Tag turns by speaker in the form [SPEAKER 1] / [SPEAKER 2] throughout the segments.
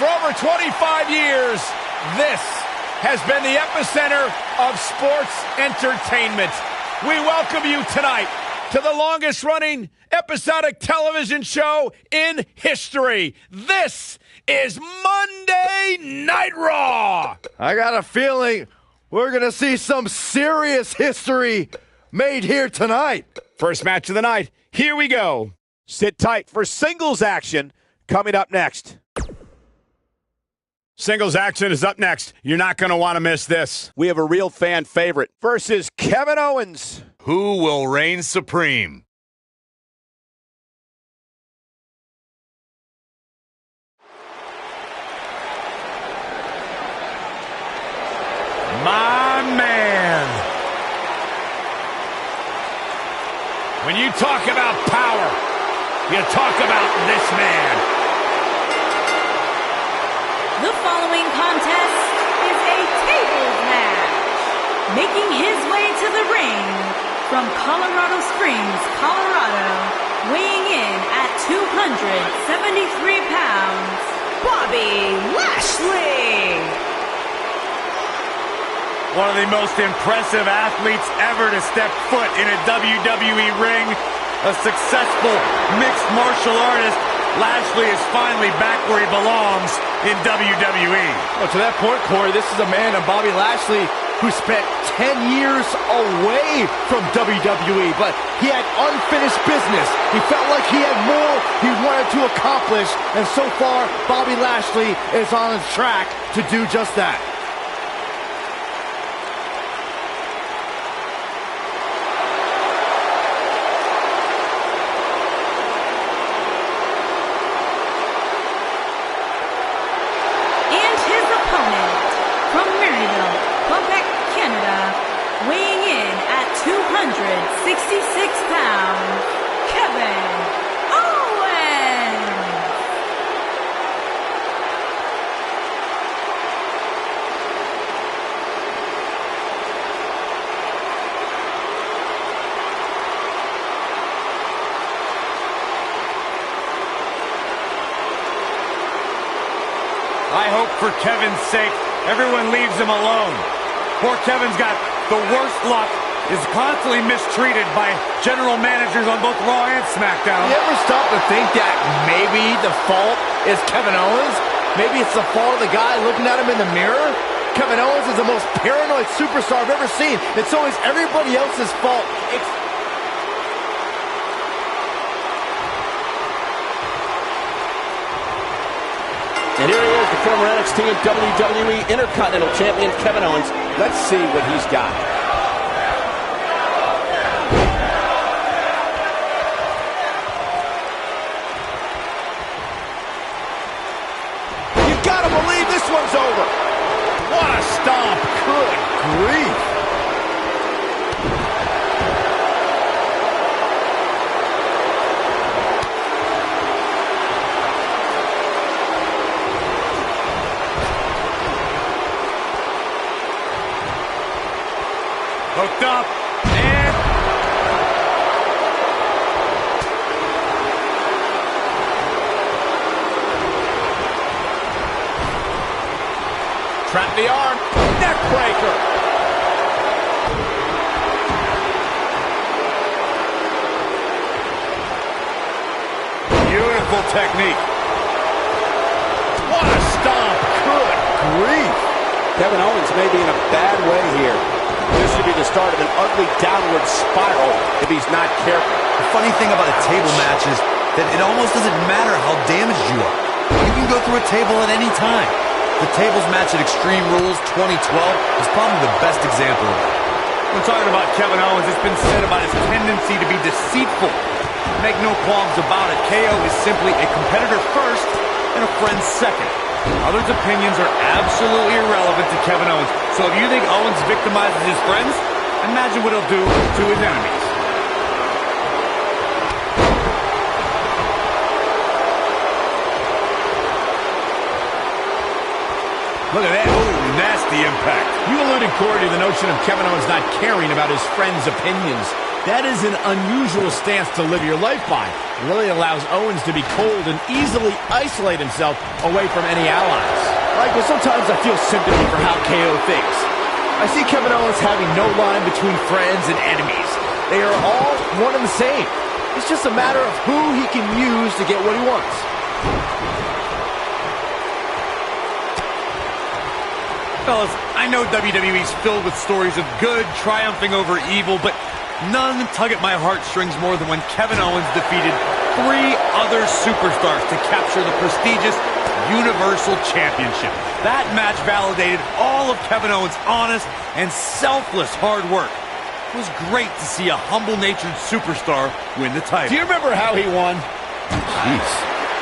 [SPEAKER 1] For over 25 years, this has been the epicenter of sports entertainment. We welcome you tonight to the longest-running episodic television show in history. This is Monday Night Raw.
[SPEAKER 2] I got a feeling we're going to see some serious history made here tonight.
[SPEAKER 1] First match of the night. Here we go.
[SPEAKER 3] Sit tight for singles action coming up next.
[SPEAKER 1] Singles action is up next. You're not going to want to miss this.
[SPEAKER 3] We have a real fan favorite versus Kevin Owens.
[SPEAKER 4] Who will reign supreme?
[SPEAKER 1] My man. When you talk about power, you talk about this man.
[SPEAKER 5] The following contest is a tables match. Making his way to the ring from Colorado Springs, Colorado, weighing in at 273 pounds, Bobby Lashley.
[SPEAKER 4] One of the most impressive athletes ever to step foot in a WWE ring. A successful mixed martial artist. Lashley is finally back where he belongs in WWE.
[SPEAKER 2] Well, to that point, Corey, this is a man of Bobby Lashley who spent 10 years away from WWE, but he had unfinished business. He felt like he had more he wanted to accomplish, and so far, Bobby Lashley is on his track to do just that.
[SPEAKER 5] Weighing in at 266 pounds, Kevin Owens.
[SPEAKER 4] for Kevin's sake, everyone leaves him alone. Poor Kevin's got the worst luck, is constantly mistreated by general managers on both Raw and SmackDown.
[SPEAKER 2] You ever stop to think that maybe the fault is Kevin Owens? Maybe it's the fault of the guy looking at him in the mirror? Kevin Owens is the most paranoid superstar I've ever seen. It's always everybody else's fault.
[SPEAKER 6] And here he is, the former NXT and WWE Intercontinental Champion, Kevin Owens.
[SPEAKER 3] Let's see what he's got. You gotta believe this one's over.
[SPEAKER 1] What a stomp.
[SPEAKER 3] Good grief.
[SPEAKER 4] Hooked up, and
[SPEAKER 1] Trap the arm. Neck breaker.
[SPEAKER 4] beautiful technique.
[SPEAKER 1] What a stomp.
[SPEAKER 3] Good grief.
[SPEAKER 6] Kevin Owens may be in a bad way here. This should be the start of an ugly downward spiral if he's not careful.
[SPEAKER 7] The funny thing about a table match is that it almost doesn't matter how damaged you are. You can go through a table at any time. The tables match at Extreme Rules 2012 is probably the best example of that.
[SPEAKER 4] When talking about Kevin Owens, it's been said about his tendency to be deceitful. Make no qualms about it, KO is simply a competitor first and a friend second. Others' opinions are absolutely irrelevant to Kevin Owens. So if you think Owens victimizes his friends, imagine what he'll do to his enemies. Look at that. Ooh, nasty impact.
[SPEAKER 1] You alluded, Corey, to the notion of Kevin Owens not caring about his friends' opinions. That is an unusual stance to live your life by. It really allows Owens to be cold and easily isolate himself away from any allies.
[SPEAKER 2] Michael, sometimes I feel sympathy for how KO thinks. I see Kevin Owens having no line between friends and enemies. They are all one and the same. It's just a matter of who he can use to get what he wants.
[SPEAKER 4] Fellas, I know WWE's filled with stories of good triumphing over evil, but none tug at my heartstrings more than when Kevin Owens defeated 3 other superstars to capture the prestigious Universal Championship. That match validated all of Kevin Owens' honest and selfless hard work. It was great to see a humble-natured superstar win the title.
[SPEAKER 1] Do you remember how he won?
[SPEAKER 4] Jeez.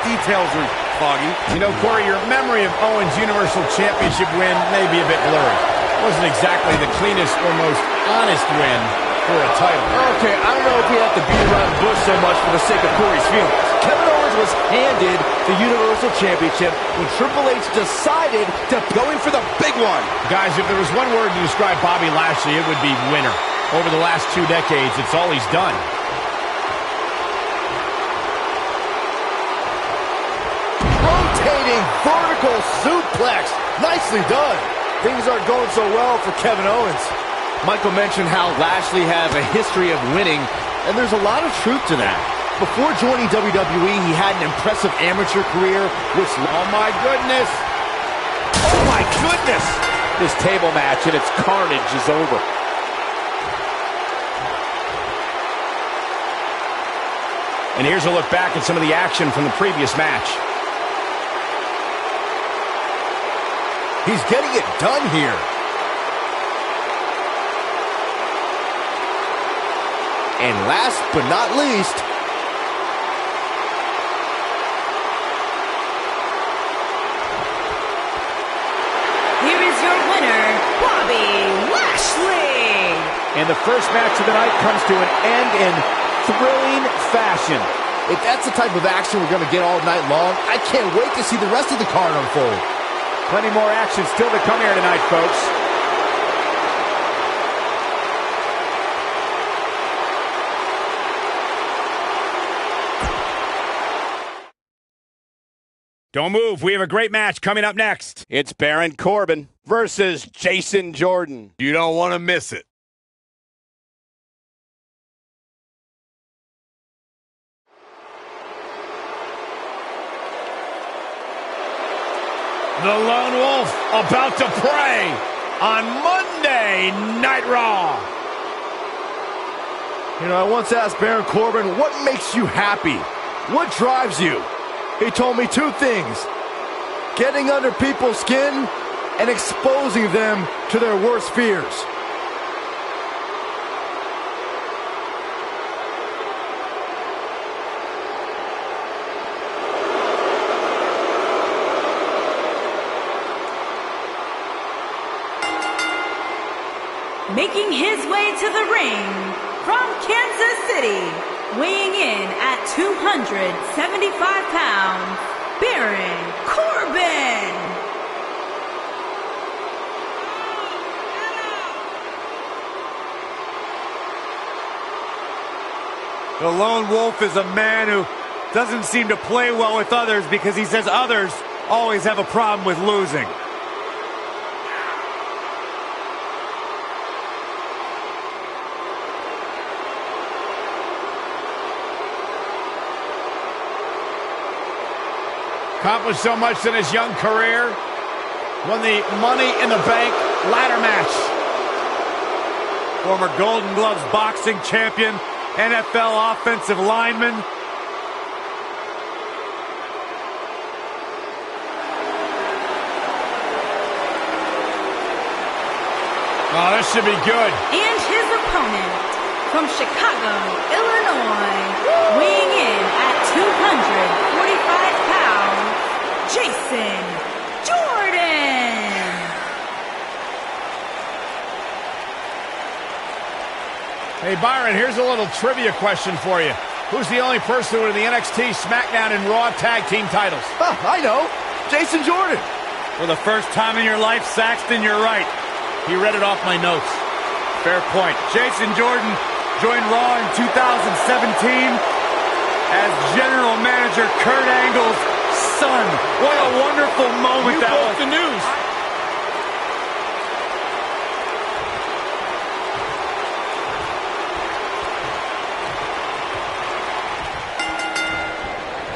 [SPEAKER 4] Details are foggy.
[SPEAKER 1] You know, Corey, your memory of Owens' Universal Championship win may be a bit blurry. It wasn't exactly the cleanest or most honest win for a title.
[SPEAKER 2] Okay, I don't know if we have to beat around the bush so much for the sake of Corey's feelings. Kevin Owens was handed the Universal Championship when Triple H decided to go in for the big one.
[SPEAKER 1] Guys, if there was one word to describe Bobby Lashley, it would be winner. Over the last 2 decades, it's all he's done.
[SPEAKER 2] Rotating vertical suplex. Nicely done. Things aren't going so well for Kevin Owens. Michael mentioned how Lashley has a history of winning, and there's a lot of truth to that. Before joining WWE, he had an impressive amateur career, which,
[SPEAKER 1] Oh, my goodness.
[SPEAKER 3] Oh, my goodness. This table match and its carnage is over.
[SPEAKER 1] And here's a look back at some of the action from the previous match.
[SPEAKER 2] he's getting it done here. And last but not least,
[SPEAKER 5] Here is your winner, Bobby Lashley.
[SPEAKER 3] And the first match of the night comes to an end in thrilling fashion.
[SPEAKER 2] if that's the type of action we're going to get all night long, I can't wait to see the rest of the card unfold.
[SPEAKER 3] Plenty more action still to come here tonight, folks.
[SPEAKER 1] Don't move. We have a great match coming up next.
[SPEAKER 6] It's Baron Corbin versus Jason Jordan.
[SPEAKER 7] You don't want to miss it.
[SPEAKER 1] The Lone Wolf about to prey on Monday Night Raw.
[SPEAKER 2] You know, I once asked Baron Corbin, what makes you happy? What drives you? He told me two things: getting under people's skin and exposing them to their worst fears.
[SPEAKER 5] Making his way to the ring from Kansas City, weighing in at 275 pounds, Baron Corbin.
[SPEAKER 4] The Lone Wolf is a man who doesn't seem to play well with others because he says others always have a problem with losing.
[SPEAKER 1] Accomplished so much in his young career. Won the Money in the Bank ladder match.
[SPEAKER 4] Former Golden Gloves boxing champion, NFL offensive lineman.
[SPEAKER 1] Oh, this should be good.
[SPEAKER 5] And his opponent from Chicago, Illinois, weighing in at 245 pounds, Jason Jordan.
[SPEAKER 1] Hey, Byron, here's a little trivia question for you. Who's the only person with the NXT, SmackDown, and Raw tag team titles?
[SPEAKER 2] Oh, I know. Jason Jordan.
[SPEAKER 4] For the first time in your life, Saxton, you're right.
[SPEAKER 1] He read it off my notes.
[SPEAKER 4] Fair point. Jason Jordan joined Raw in 2017 as General Manager Kurt Angle's son. What a wonderful moment that was.
[SPEAKER 1] The news.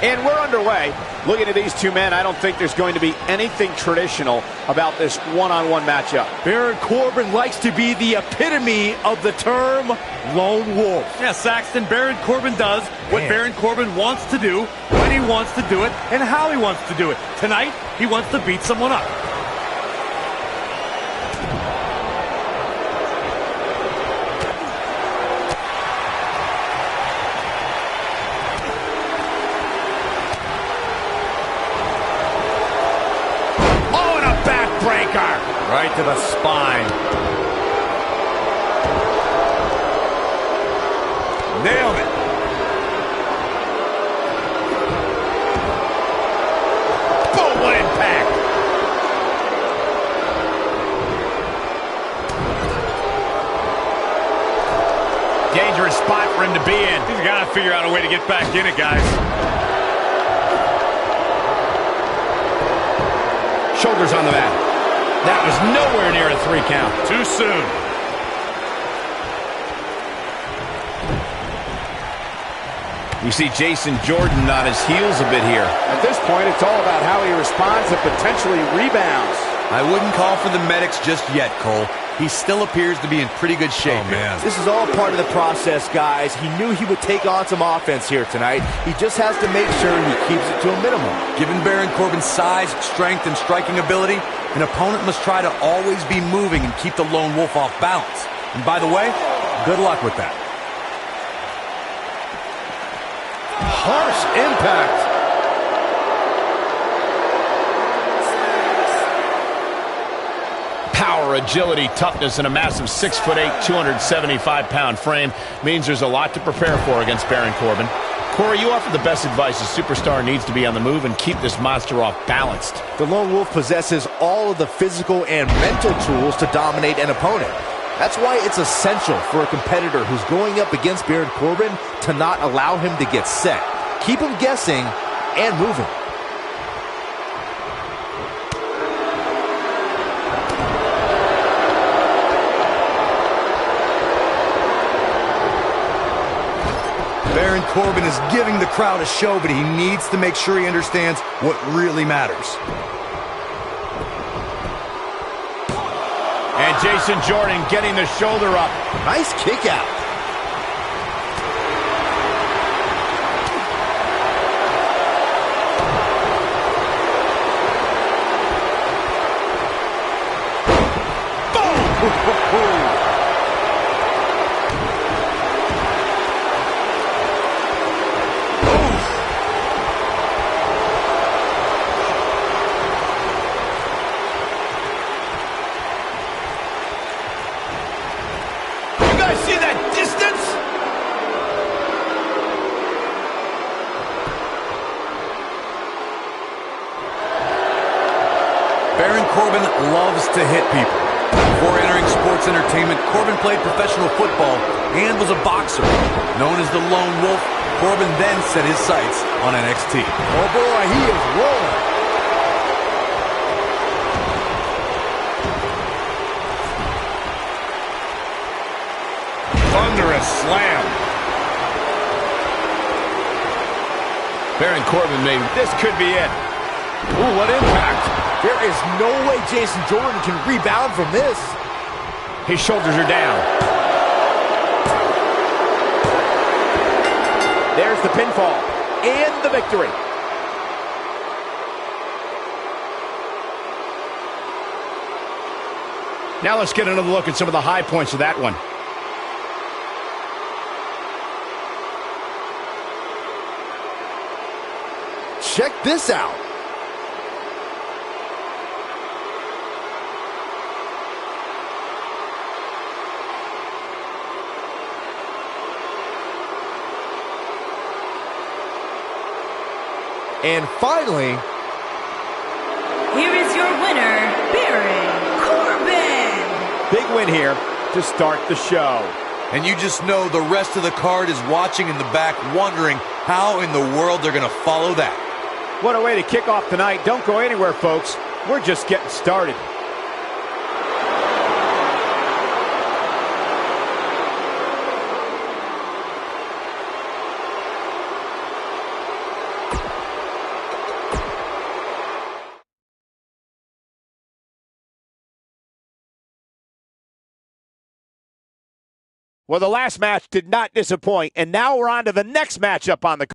[SPEAKER 6] And we're underway. Looking at these two men, I don't think there's going to be anything traditional about this one-on-one matchup.
[SPEAKER 2] Baron Corbin likes to be the epitome of the term Lone Wolf.
[SPEAKER 4] Yeah, Saxton, Baron Corbin does what Baron Corbin wants to do, when he wants to do it, and how he wants to do it. Tonight, he wants to beat someone up.
[SPEAKER 2] Right to the spine. Nailed it.
[SPEAKER 1] Boom, what impact. Dangerous spot for him to be in.
[SPEAKER 4] He's got to figure out a way to get back in it, guys.
[SPEAKER 1] Shoulders on the mat. That was nowhere near a 3 count.
[SPEAKER 4] Too soon.
[SPEAKER 1] We see Jason Jordan on his heels a bit here.
[SPEAKER 6] At this point, it's all about how he responds and potentially rebounds.
[SPEAKER 7] I wouldn't call for the medics just yet, Cole. He still appears to be in pretty good shape.
[SPEAKER 2] Oh, man. This is all part of the process, guys. He knew he would take on some offense here tonight. He just has to make sure he keeps it to a minimum.
[SPEAKER 7] Given Baron Corbin's size, strength, and striking ability, an opponent must try to always be moving and keep the Lone Wolf off balance. And by the way, good luck with that.
[SPEAKER 2] Harsh impact.
[SPEAKER 1] Power, agility, toughness, and a massive 6'8", 275-pound frame means there's a lot to prepare for against Baron Corbin. Corey, you offer the best advice. A superstar needs to be on the move and keep this monster off balanced.
[SPEAKER 2] The Lone Wolf possesses all of the physical and mental tools to dominate an opponent. That's why it's essential for a competitor who's going up against Baron Corbin to not allow him to get set. Keep him guessing and moving.
[SPEAKER 7] Corbin is giving the crowd a show, but he needs to make sure he understands what really matters.
[SPEAKER 1] And Jason Jordan getting the shoulder up.
[SPEAKER 2] Nice kick out.
[SPEAKER 1] You guys see that distance?
[SPEAKER 7] Baron Corbin loves to hit people. Before entering sports entertainment, Corbin played professional football and was a boxer. Known as the Lone Wolf, Corbin then set his sights on NXT.
[SPEAKER 2] Oh boy, he is rolling.
[SPEAKER 1] Thunderous slam. Baron Corbin made this could be it. Ooh, what impact.
[SPEAKER 2] There is no way Jason Jordan can rebound from this.
[SPEAKER 1] His shoulders are down.
[SPEAKER 6] There's the pinfall and the victory.
[SPEAKER 1] Now let's get another look at some of the high points of that one.
[SPEAKER 2] Check this out. And finally,
[SPEAKER 5] Here is your winner, Baron Corbin.
[SPEAKER 6] Big win here to start the show.
[SPEAKER 7] And you just know the rest of the card is watching in the back, wondering how in the world they're going to follow that.
[SPEAKER 6] What a way to kick off tonight. Don't go anywhere, folks. We're just getting started. Well, the last match did not disappoint, and now we're on to the next matchup on the